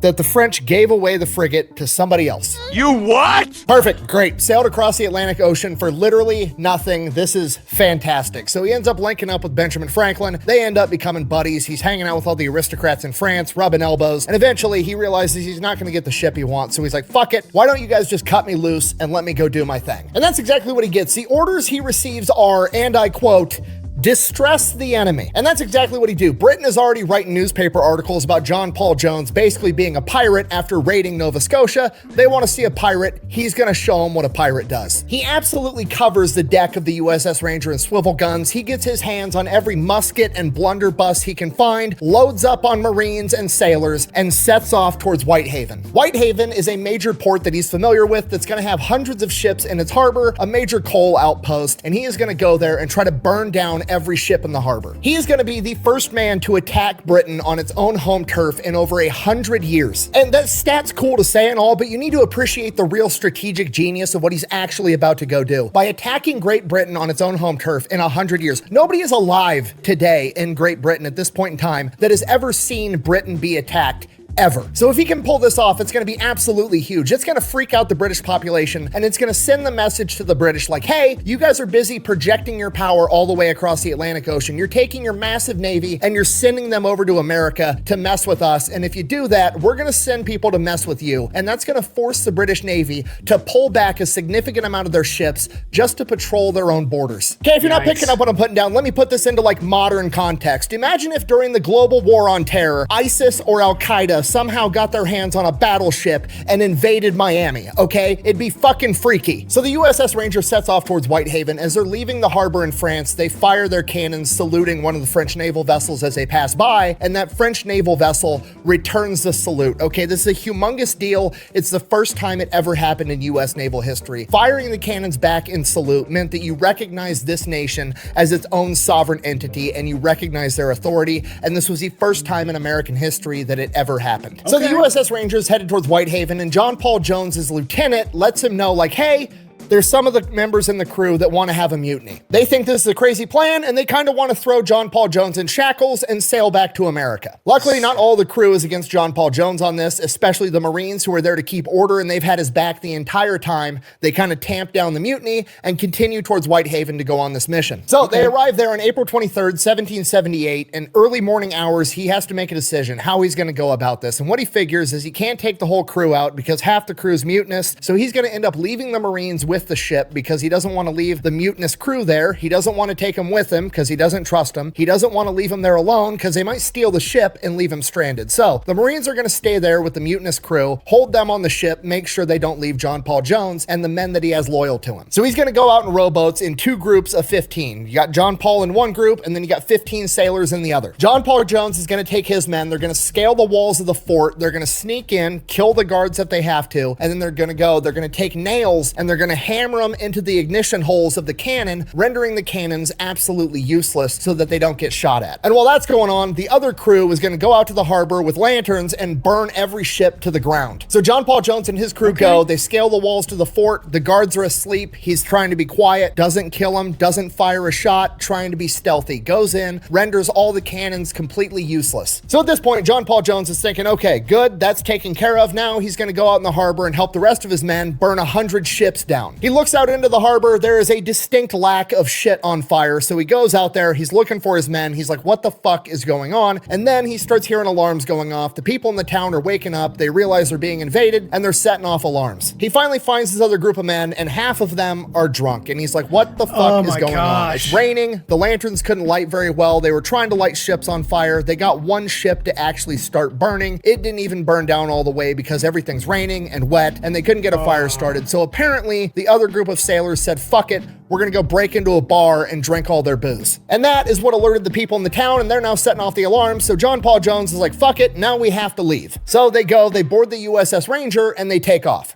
that the French gave away the frigate to somebody else. You what? Perfect, great. Sailed across the Atlantic Ocean for literally nothing. This is fantastic. So he ends up linking up with Benjamin Franklin. They end up becoming buddies. He's hanging out with all the aristocrats in France, rubbing elbows. And eventually he realizes he's not gonna get the ship he wants. So he's like, fuck it. Why don't you guys just cut me loose and let me go do my thing? And that's exactly what he gets. The orders he receives are, and I quote, distress the enemy. And that's exactly what he do. Britain is already writing newspaper articles about John Paul Jones basically being a pirate after raiding Nova Scotia. They want to see a pirate. He's going to show them what a pirate does. He absolutely covers the deck of the USS Ranger in swivel guns. He gets his hands on every musket and blunderbuss he can find, loads up on Marines and sailors, and sets off towards Whitehaven. Whitehaven is a major port that he's familiar with that's going to have hundreds of ships in its harbor, a major coal outpost, and he is going to go there and try to burn down every ship in the harbor. He is going to be the first man to attack Britain on its own home turf in over 100 years. And that stat's cool to say and all, but you need to appreciate the real strategic genius of what he's actually about to go do. By attacking Great Britain on its own home turf in 100 years, nobody is alive today in Great Britain at this point in time that has ever seen Britain be attacked ever. So if he can pull this off, it's going to be absolutely huge. It's going to freak out the British population, and it's going to send the message to the British like, hey, you guys are busy projecting your power all the way across the Atlantic Ocean. You're taking your massive navy and you're sending them over to America to mess with us. And if you do that, we're going to send people to mess with you. And that's going to force the British Navy to pull back a significant amount of their ships just to patrol their own borders. Okay, if you're not picking up what I'm putting down, let me put this into like modern context. Imagine if during the global war on terror, ISIS or Al-Qaeda somehow got their hands on a battleship and invaded Miami, okay? It'd be fucking freaky. So the USS Ranger sets off towards Whitehaven. As they're leaving the harbor in France, they fire their cannons, saluting one of the French naval vessels as they pass by, and that French naval vessel returns the salute, okay? This is a humongous deal. It's the first time it ever happened in US naval history. Firing the cannons back in salute meant that you recognize this nation as its own sovereign entity and you recognize their authority, and this was the first time in American history that it ever happened. So the USS Ranger is headed towards Whitehaven, and John Paul Jones, his lieutenant, lets him know like, hey, there's some of the members in the crew that want to have a mutiny. They think this is a crazy plan, and they kind of want to throw John Paul Jones in shackles and sail back to America. Luckily, not all the crew is against John Paul Jones on this, especially the Marines who are there to keep order, and they've had his back the entire time. They kind of tamp down the mutiny and continue towards Whitehaven to go on this mission. So they arrive there on April 23rd, 1778, and early morning hours, he has to make a decision how he's going to go about this. And what he figures is he can't take the whole crew out because half the crew's mutinous, so he's going to end up leaving the Marines with the ship because he doesn't want to leave the mutinous crew there. He doesn't want to take them with him because he doesn't trust them. He doesn't want to leave them there alone because they might steal the ship and leave him stranded. So the Marines are going to stay there with the mutinous crew, hold them on the ship, make sure they don't leave John Paul Jones and the men that he has loyal to him. So he's going to go out in rowboats in 2 groups of 15. You got John Paul in one group, and then you got 15 sailors in the other. John Paul Jones is going to take his men. They're going to scale the walls of the fort. They're going to sneak in, kill the guards if they have to, and then they're going to take nails and they're going to hammer them into the ignition holes of the cannon, rendering the cannons absolutely useless so that they don't get shot at. And while that's going on, the other crew is going to go out to the harbor with lanterns and burn every ship to the ground. So John Paul Jones and his crew go, they scale the walls to the fort, the guards are asleep, he's trying to be quiet, doesn't kill them, doesn't fire a shot, trying to be stealthy, goes in, renders all the cannons completely useless. So at this point, John Paul Jones is thinking, okay, good, that's taken care of. Now he's going to go out in the harbor and help the rest of his men burn 100 ships down. He looks out into the harbor, there is a distinct lack of shit on fire, so he goes out there, he's looking for his men, he's like, what the fuck is going on? And then he starts hearing alarms going off. The people in the town are waking up, they realize they're being invaded, and they're setting off alarms. He finally finds his other group of men, and half of them are drunk, and he's like, what the fuck is going on? It's raining, the lanterns couldn't light very well, they were trying to light ships on fire, they got one ship to actually start burning, it didn't even burn down all the way because everything's raining and wet, and they couldn't get a fire started. So apparently, the other group of sailors said, fuck it, we're gonna go break into a bar and drink all their booze. And that is what alerted the people in the town, and they're now setting off the alarms. So John Paul Jones is like, fuck it, now we have to leave. So they go, they board the USS Ranger, and they take off.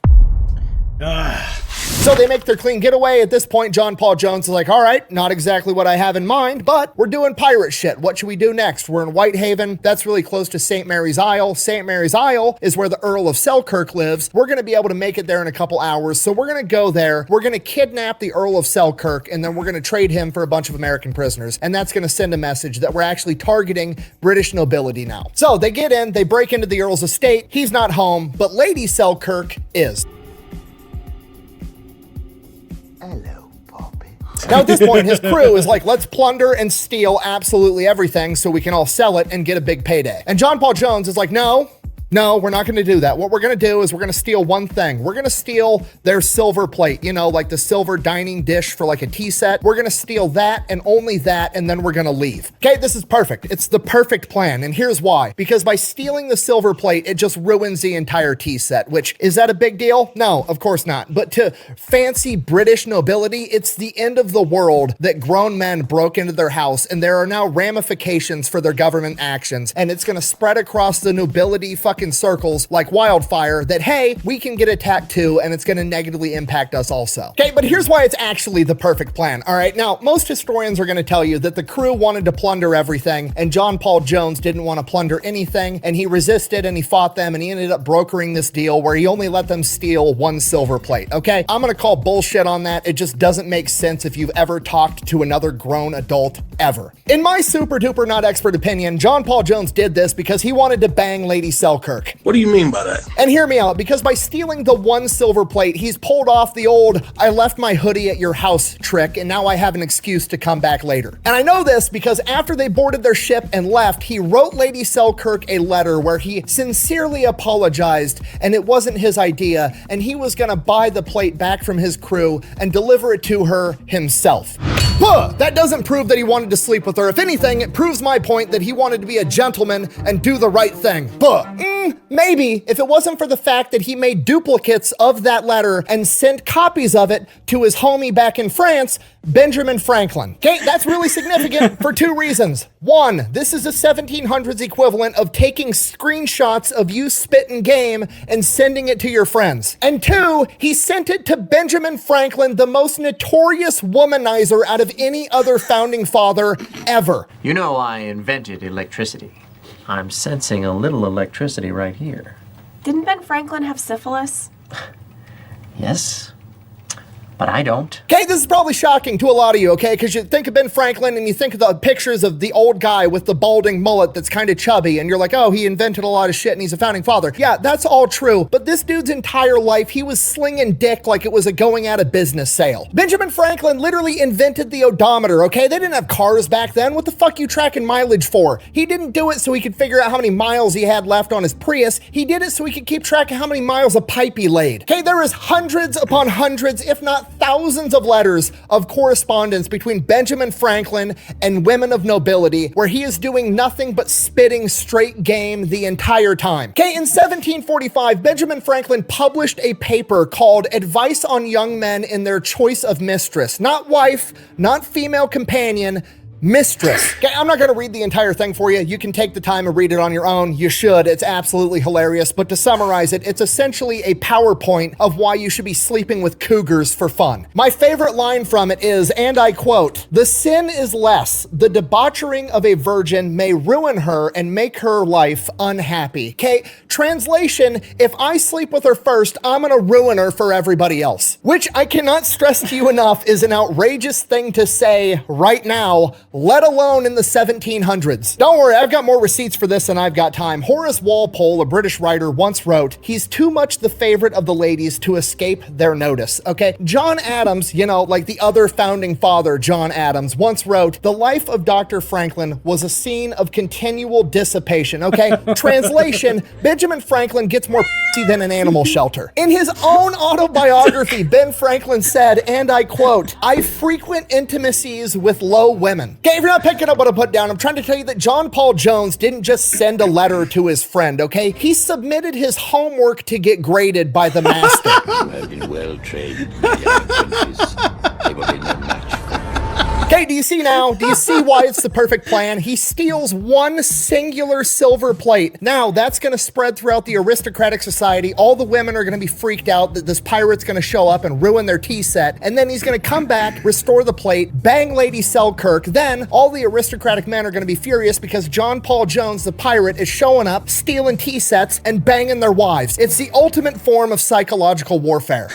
So they make their clean getaway. At this point, John Paul Jones is like, all right, not exactly what I have in mind, but we're doing pirate shit. What should we do next? We're in Whitehaven. That's really close to St. Mary's Isle. St. Mary's Isle is where the Earl of Selkirk lives. We're going to be able to make it there in a couple hours. So we're going to go there. We're going to kidnap the Earl of Selkirk, and then we're going to trade him for a bunch of American prisoners. And that's going to send a message that we're actually targeting British nobility now. So they get in, they break into the Earl's estate. He's not home, but Lady Selkirk is. Now at this point, his crew is like, let's plunder and steal absolutely everything so we can all sell it and get a big payday. And John Paul Jones is like, no, we're not going to do that. What we're going to do is we're going to steal one thing. We're going to steal their silver plate, you know, like the silver dining dish for like a tea set. We're going to steal that and only that, and then we're going to leave. Okay, this is perfect. It's the perfect plan, and here's why. Because by stealing the silver plate, it just ruins the entire tea set, which, is that a big deal? No, of course not. But to fancy British nobility, it's the end of the world that grown men broke into their house, and there are now ramifications for their government actions, and it's going to spread across the nobility fucking circles like wildfire that, hey, we can get attacked too, and it's going to negatively impact us also. Okay, but here's why it's actually the perfect plan. All right, now most historians are going to tell you that the crew wanted to plunder everything, and John Paul Jones didn't want to plunder anything, and he resisted and he fought them, and he ended up brokering this deal where he only let them steal one silver plate. Okay, I'm going to call bullshit on that. It just doesn't make sense if you've ever talked to another grown adult ever. In my super duper not expert opinion, John Paul Jones did this because he wanted to bang Lady Selkirk. What do you mean by that? And hear me out, because by stealing the one silver plate, he's pulled off the old, I left my hoodie at your house trick, and now I have an excuse to come back later. And I know this because after they boarded their ship and left, he wrote Lady Selkirk a letter where he sincerely apologized, and it wasn't his idea, and he was gonna buy the plate back from his crew and deliver it to her himself. But that doesn't prove that he wanted to sleep with her. If anything, it proves my point that he wanted to be a gentleman and do the right thing. But maybe if it wasn't for the fact that he made duplicates of that letter and sent copies of it to his homie back in France, Benjamin Franklin. Okay, that's really significant for two reasons. One, this is the 1700s equivalent of taking screenshots of you spitting game and sending it to your friends. And two, he sent it to Benjamin Franklin, the most notorious womanizer out of any other founding father ever. You know, I invented electricity. I'm sensing a little electricity right here. Didn't Ben Franklin have syphilis? Yes, but I don't. Okay, this is probably shocking to a lot of you, okay? Because you think of Ben Franklin and you think of the pictures of the old guy with the balding mullet that's kind of chubby, and you're like, oh, he invented a lot of shit and he's a founding father. Yeah, that's all true, but this dude's entire life, he was slinging dick like it was a going out of business sale. Benjamin Franklin literally invented the odometer, okay? They didn't have cars back then. What the fuck you tracking mileage for? He didn't do it so he could figure out how many miles he had left on his Prius. He did it so he could keep track of how many miles of pipe he laid. Okay, there is hundreds upon hundreds, if not thousands of letters of correspondence between Benjamin Franklin and women of nobility where he is doing nothing but spitting straight game the entire time. Okay, in 1745, Benjamin Franklin published a paper called Advice on Young Men in Their Choice of Mistress. Not wife, not female companion, mistress. Okay, I'm not going to read the entire thing for you. You can take the time and read it on your own. You should. It's absolutely hilarious. But to summarize it, it's essentially a PowerPoint of why you should be sleeping with cougars for fun. My favorite line from it is, and I quote, "The sin is less. The debauchering of a virgin may ruin her and make her life unhappy." Okay, translation, if I sleep with her first, I'm going to ruin her for everybody else. Which I cannot stress to you enough is an outrageous thing to say right now, let alone in the 1700s. Don't worry, I've got more receipts for this than I've got time. Horace Walpole, a British writer, once wrote, "He's too much the favorite of the ladies to escape their notice." Okay, John Adams, you know, like the other founding father, John Adams, once wrote, "The life of Dr. Franklin was a scene of continual dissipation." Okay, translation, Benjamin Franklin gets more pussy than an animal shelter. In his own autobiography, Ben Franklin said, and I quote, "I frequent intimacies with low women." Okay, if you're not picking up what I put down, I'm trying to tell you that John Paul Jones didn't just send a letter to his friend, okay? He submitted his homework to get graded by the master. You have been well trained, young princes. They will be no match for you. Okay, right, do you see now? Do you see why it's the perfect plan? He steals one singular silver plate. Now, that's going to spread throughout the aristocratic society. All the women are going to be freaked out that this pirate's going to show up and ruin their tea set. And then he's going to come back, restore the plate, bang Lady Selkirk. Then all the aristocratic men are going to be furious because John Paul Jones, the pirate, is showing up, stealing tea sets, and banging their wives. It's the ultimate form of psychological warfare.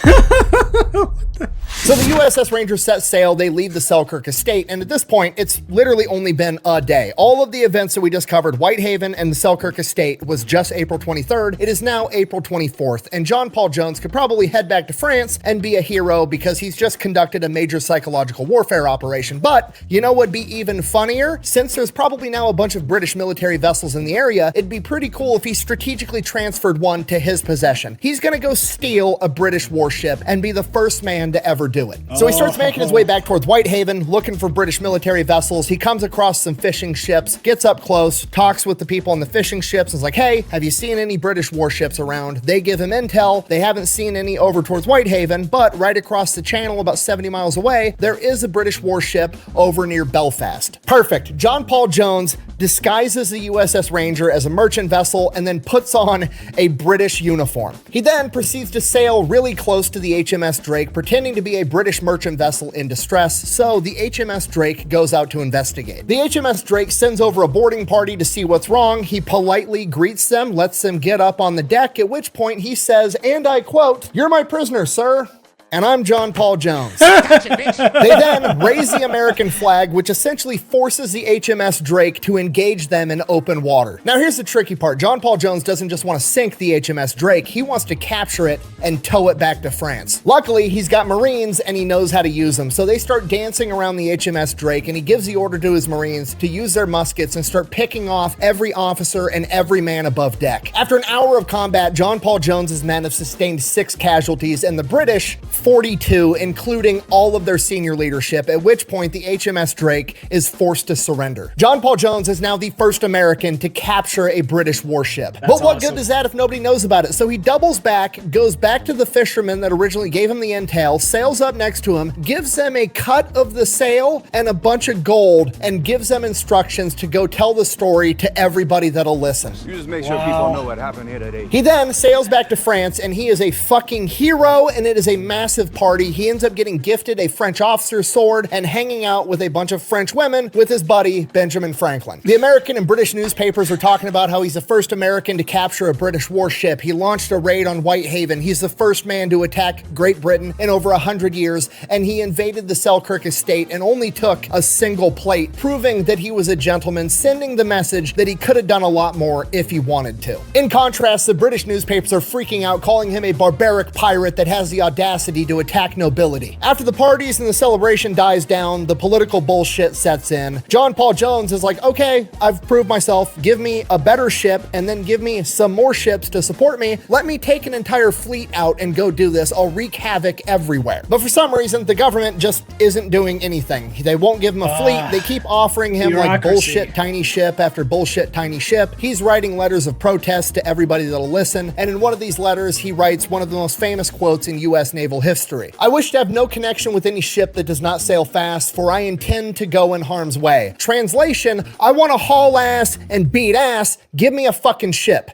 So the USS Ranger set sail, they leave the Selkirk estate, and at this point, it's literally only been a day. All of the events that we just covered, Whitehaven and the Selkirk estate, was just April 23rd. It is now April 24th, and John Paul Jones could probably head back to France and be a hero because he's just conducted a major psychological warfare operation. But you know what'd be even funnier? Since there's probably now a bunch of British military vessels in the area, it'd be pretty cool if he strategically transferred one to his possession. He's gonna go steal a British warship and be the first man to ever do it. So he starts making his way back towards Whitehaven, looking for British military vessels. He comes across some fishing ships, gets up close, talks with the people on the fishing ships, and is like, hey, have you seen any British warships around? They give him intel. They haven't seen any over towards Whitehaven, but right across the channel, about 70 miles away, there is a British warship over near Belfast. Perfect. John Paul Jones disguises the USS Ranger as a merchant vessel and then puts on a British uniform. He then proceeds to sail really close to the HMS Drake, pretending to be a British merchant vessel in distress, so the HMS Drake goes out to investigate. The HMS Drake sends over a boarding party to see what's wrong. He politely greets them, lets them get up on the deck, at which point he says, and I quote, "You're my prisoner, sir. And I'm John Paul Jones." They then raise the American flag, which essentially forces the HMS Drake to engage them in open water. Now here's the tricky part. John Paul Jones doesn't just want to sink the HMS Drake, he wants to capture it and tow it back to France. Luckily, he's got Marines and he knows how to use them, so they start dancing around the HMS Drake and he gives the order to his Marines to use their muskets and start picking off every officer and every man above deck. After an hour of combat, John Paul Jones's men have sustained 6 casualties and the British 42, including all of their senior leadership, at which point the HMS Drake is forced to surrender. John Paul Jones is now the first American to capture a British warship. But what good is that if nobody knows about it? So he doubles back, goes back to the fishermen that originally gave him the intel, sails up next to him, gives them a cut of the sail and a bunch of gold, and gives them instructions to go tell the story to everybody that'll listen. You just make sure people know what happened here today. He then sails back to France, and he is a fucking hero, and it is a massive party. He ends up getting gifted a French officer's sword and hanging out with a bunch of French women with his buddy Benjamin Franklin. The American and British newspapers are talking about how he's the first American to capture a British warship. He launched a raid on Whitehaven. He's the first man to attack Great Britain in over 100 years, and he invaded the Selkirk estate and only took a single plate, proving that he was a gentleman, sending the message that he could have done a lot more if he wanted to. In contrast, the British newspapers are freaking out, calling him a barbaric pirate that has the audacity to attack nobility. After the parties and the celebration dies down, the political bullshit sets in. John Paul Jones is like, okay, I've proved myself. Give me a better ship and then give me some more ships to support me. Let me take an entire fleet out and go do this. I'll wreak havoc everywhere. But for some reason, the government just isn't doing anything. They won't give him a fleet. They keep offering him like bullshit tiny ship after bullshit tiny ship. He's writing letters of protest to everybody that'll listen. And in one of these letters, he writes one of the most famous quotes in U.S. naval history. "I wish to have no connection with any ship that does not sail fast, for I intend to go in harm's way." Translation, I want to haul ass and beat ass. Give me a fucking ship.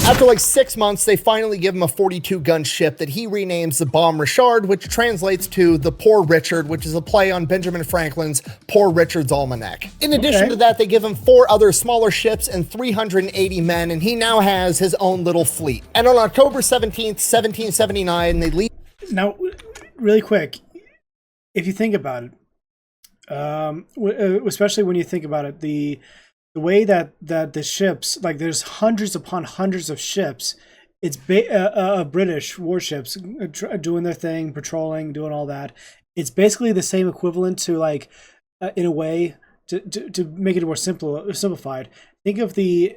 After like 6 months, they finally give him a 42-gun ship that he renames the Bomb Richard, which translates to the Poor Richard, which is a play on Benjamin Franklin's Poor Richard's Almanac. In addition to that, they give him 4 other smaller ships and 380 men, and he now has his own little fleet. And on October 17th, 1779, they leave. Now, really quick, if you think about it, especially when you think about it, the way that the ships, like there's hundreds upon hundreds of ships, it's British warships doing their thing, patrolling, doing all that. It's basically the same equivalent to, like, in a way, to make it more simplified. Think of the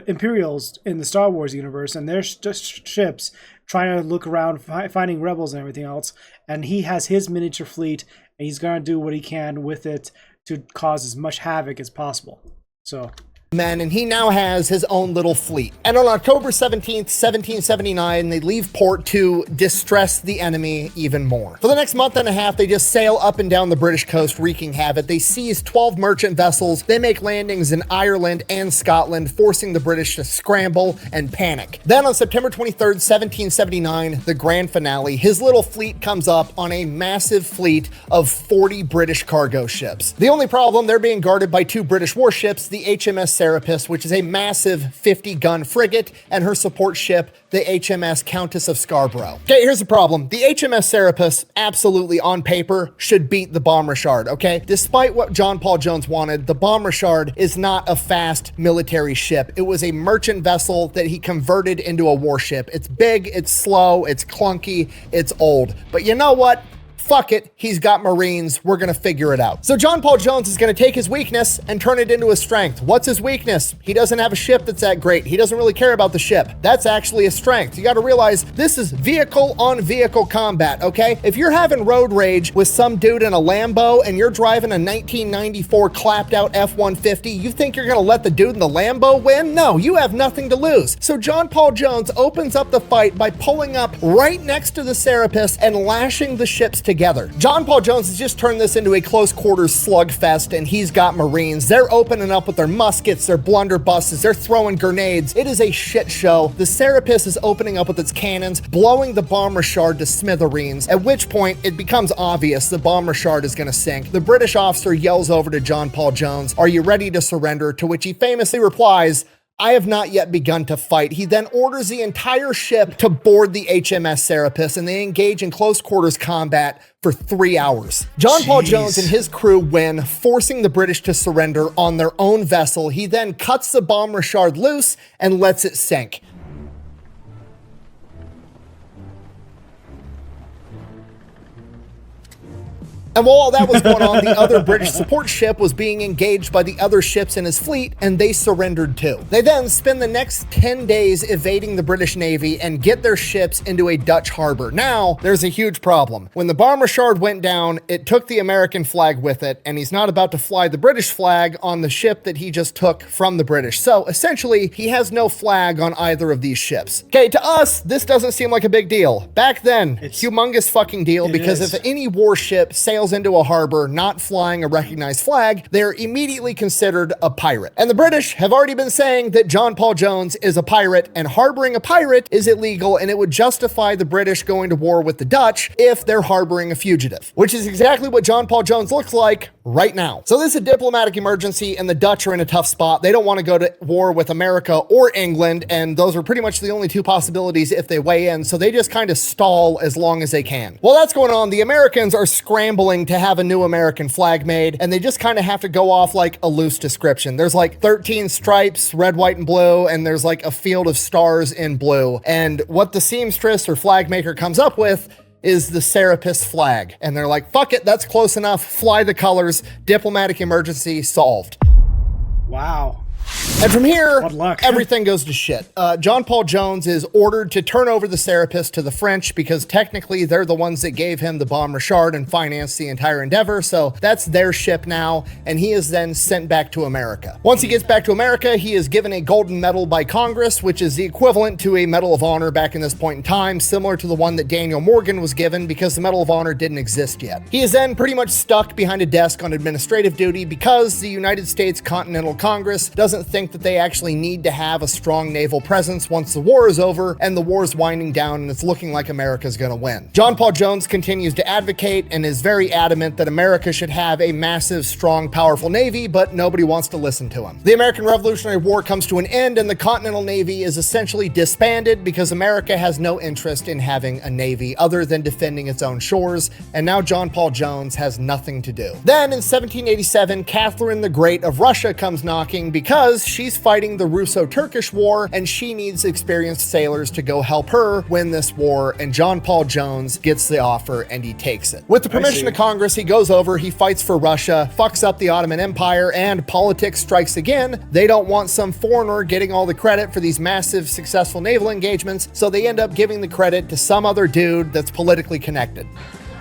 Imperials in the Star Wars universe and their ships trying to look around, finding rebels and everything else. And he has his miniature fleet, and he's going to do what he can with it to cause as much havoc as possible. So men, and he now has his own little fleet. And on October 17th, 1779, they leave port to distress the enemy even more. For the next month and a half, they just sail up and down the British coast, wreaking havoc. They seize 12 merchant vessels. They make landings in Ireland and Scotland, forcing the British to scramble and panic. Then on September 23rd, 1779, the grand finale, his little fleet comes up on a massive fleet of 40 British cargo ships. The only problem, they're being guarded by 2 British warships, the HMS Serapis, which is a massive 50-gun frigate, and her support ship, the HMS Countess of Scarborough. Okay, here's the problem. The HMS Serapis, absolutely on paper, should beat the Bomb Richard, okay? Despite what John Paul Jones wanted, the Bomb Richard is not a fast military ship. It was a merchant vessel that he converted into a warship. It's big, it's slow, it's clunky, it's old. But you know what? Fuck it, he's got Marines, we're gonna figure it out. So John Paul Jones is gonna take his weakness and turn it into a strength. What's his weakness? He doesn't have a ship that's that great. He doesn't really care about the ship. That's actually a strength. You gotta realize this is vehicle on vehicle combat, okay? If you're having road rage with some dude in a Lambo and you're driving a 1994 clapped out F-150, you think you're gonna let the dude in the Lambo win? No, you have nothing to lose. So John Paul Jones opens up the fight by pulling up right next to the Serapis and lashing the ships together. John Paul Jones has just turned this into a close quarters slugfest, and he's got Marines. They're opening up with their muskets, their blunderbusses, they're throwing grenades. It is a shit show. The Serapis is opening up with its cannons, blowing the Bomb Richard to smithereens, at which point it becomes obvious the Bomb Richard is gonna sink. The British officer yells over to John Paul Jones, "Are you ready to surrender?" To which he famously replies, "I have not yet begun to fight." He then orders the entire ship to board the HMS Serapis, and they engage in close quarters combat for 3 hours. John Paul Jones and his crew win, forcing the British to surrender on their own vessel. He then cuts the Bomb Richard loose and lets it sink. And while all that was going on, the other British support ship was being engaged by the other ships in his fleet, and they surrendered too. They then spend the next 10 days evading the British Navy and get their ships into a Dutch harbor. Now, there's a huge problem. When the Bomb Richard went down, it took the American flag with it, and he's not about to fly the British flag on the ship that he just took from the British. So essentially, he has no flag on either of these ships. Okay, to us, this doesn't seem like a big deal. Back then, it's humongous fucking deal, because if any warship sails into a harbor not flying a recognized flag, they're immediately considered a pirate. And the British have already been saying that John Paul Jones is a pirate, and harboring a pirate is illegal, and it would justify the British going to war with the Dutch if they're harboring a fugitive, which is exactly what John Paul Jones looks like right now. So this is a diplomatic emergency, and the Dutch are in a tough spot. They don't want to go to war with America or England, and those are pretty much the only 2 possibilities if they weigh in, so they just kind of stall as long as they can. While that's going on, the Americans are scrambling to have a new American flag made, and they just kind of have to go off like a loose description. There's like 13 stripes, red, white, and blue, and there's like a field of stars in blue. And what the seamstress or flag maker comes up with is the Serapis flag. And they're like, fuck it, that's close enough, fly the colors, diplomatic emergency solved. Wow. And from here, everything goes to shit. John Paul Jones is ordered to turn over the Serapis to the French, because technically they're the ones that gave him the Bomb Richard and financed the entire endeavor. So that's their ship now, and he is then sent back to America. Once he gets back to America, he is given a golden medal by Congress, which is the equivalent to a Medal of Honor back in this point in time, similar to the one that Daniel Morgan was given, because the Medal of Honor didn't exist yet. He is then pretty much stuck behind a desk on administrative duty, because the United States Continental Congress doesn't think that they actually need to have a strong naval presence once the war is over, and the war is winding down and it's looking like America's gonna win. John Paul Jones continues to advocate and is very adamant that America should have a massive, strong, powerful navy, but nobody wants to listen to him. The American Revolutionary War comes to an end, and the Continental Navy is essentially disbanded because America has no interest in having a navy other than defending its own shores, and now John Paul Jones has nothing to do. Then in 1787, Catherine the Great of Russia comes knocking, because she's fighting the Russo-Turkish War, and she needs experienced sailors to go help her win this war, and John Paul Jones gets the offer and he takes it. With the permission of Congress, he goes over, he fights for Russia, fucks up the Ottoman Empire, and politics strikes again. They don't want some foreigner getting all the credit for these massive, successful naval engagements, so they end up giving the credit to some other dude that's politically connected.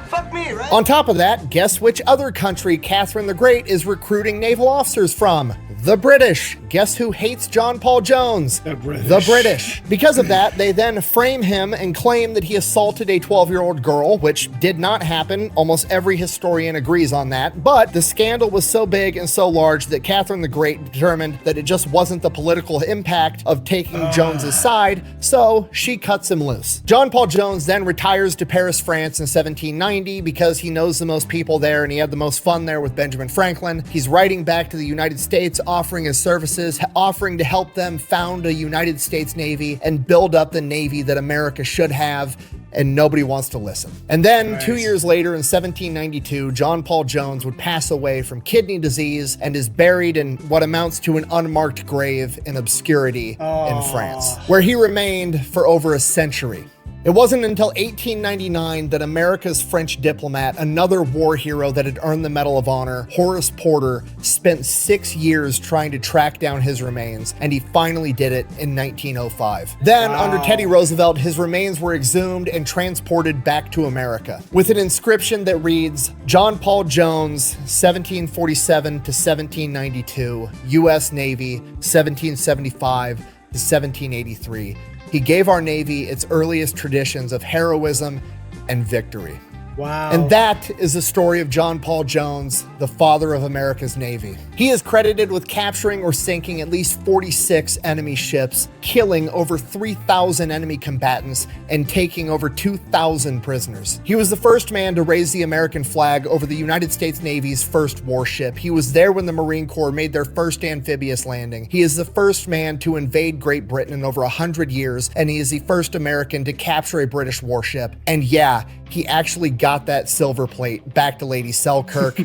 Fuck me, right? On top of that, guess which other country Catherine the Great is recruiting naval officers from? The British. Guess who hates John Paul Jones? The British. The British. Because of that, they then frame him and claim that he assaulted a 12-year-old girl, which did not happen. Almost every historian agrees on that. But the scandal was so big and so large that Catherine the Great determined that it just wasn't the political impact of taking Jones's side, so she cuts him loose. John Paul Jones then retires to Paris, France in 1790 because he knows the most people there and he had the most fun there with Benjamin Franklin. He's writing back to the United States, offering his services, offering to help them found a United States Navy and build up the Navy that America should have, and nobody wants to listen. And then 2 years later in 1792, John Paul Jones would pass away from kidney disease and is buried in what amounts to an unmarked grave in obscurity in France, where he remained for over a century. It wasn't until 1899 that America's French diplomat, another war hero that had earned the Medal of Honor, Horace Porter, spent 6 years trying to track down his remains, and he finally did it in 1905. Then, under Teddy Roosevelt, his remains were exhumed and transported back to America, with an inscription that reads, John Paul Jones, 1747 to 1792, U.S. Navy, 1775 to 1783. He gave our Navy its earliest traditions of heroism and victory. Wow. And that is the story of John Paul Jones, the father of America's Navy. He is credited with capturing or sinking at least 46 enemy ships, killing over 3,000 enemy combatants, and taking over 2,000 prisoners. He was the first man to raise the American flag over the United States Navy's first warship. He was there when the Marine Corps made their first amphibious landing. He is the first man to invade Great Britain in over 100 years, and he is the first American to capture a British warship. And yeah, he actually got that silver plate back to Lady Selkirk.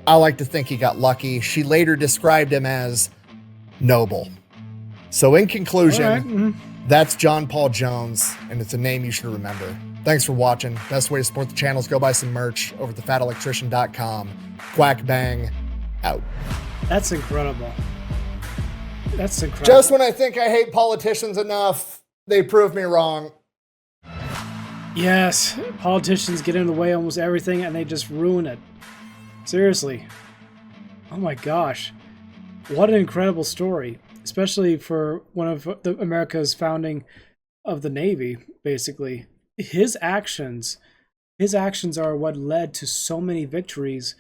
I like to think he got lucky. She later described him as noble. So in conclusion, that's John Paul Jones, and it's a name you should remember. Thanks for watching. Best way to support the channel is go buy some merch over at thefatelectrician.com. Quack bang, out. That's incredible. That's incredible. Just when I think I hate politicians enough, they prove me wrong. Yes, politicians get in the way of almost everything and they just ruin it. Seriously. Oh my gosh. What an incredible story. Especially for one of America's founding of the Navy, basically. His actions are what led to so many victories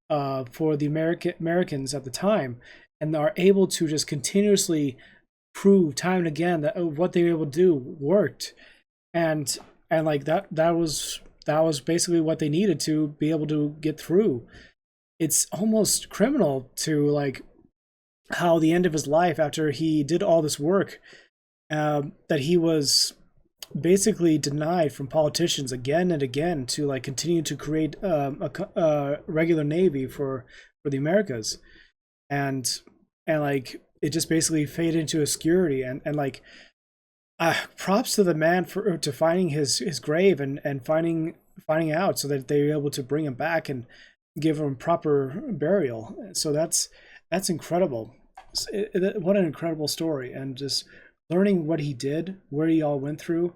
for the Americans at the time, and are able to just continuously prove time and again that what they were able to do worked. And like that was basically what they needed to be able to get through. It's almost criminal to like how the end of his life, after he did all this work, that he was basically denied from politicians again and again to like continue to create a regular Navy for the Americas, and like it just basically faded into obscurity. And like props to the man for finding his grave and finding out so that they were able to bring him back and give him proper burial. So that's incredible. What an incredible story. And just learning what he did, where he all went through,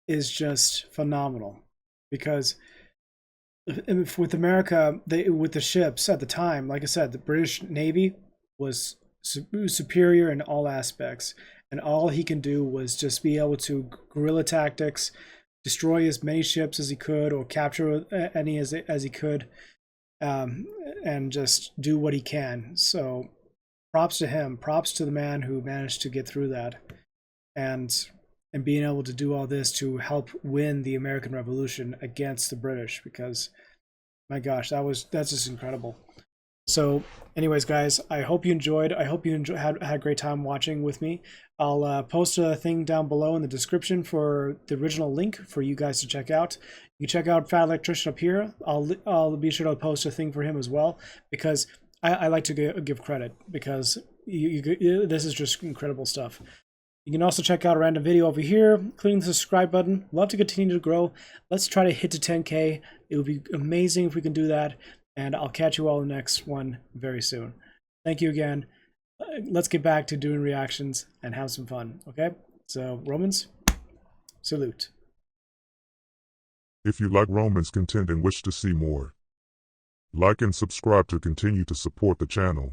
is just phenomenal. Because with America, with the ships at the time, like I said, the British Navy was superior in all aspects. And all he can do was just be able to guerrilla tactics, destroy as many ships as he could, or capture any as he could, and just do what he can. So props to him. Props to the man who managed to get through that, and being able to do all this to help win the American Revolution against the British. Because my gosh, that's just incredible. So anyways, guys, I hope you enjoyed. I hope you had a great time watching with me. I'll post a thing down below in the description for the original link for you guys to check out. You can check out Fat Electrician up here. I'll be sure to post a thing for him as well, because I like to give credit, because this is just incredible stuff. You can also check out a random video over here, including the subscribe button. Love to continue to grow. Let's try to hit to 10K. It would be amazing if we can do that. And I'll catch you all in the next one very soon. Thank you again. Let's get back to doing reactions and have some fun, okay? So, Romans, salute. If you like Romans content and wish to see more, like and subscribe to continue to support the channel.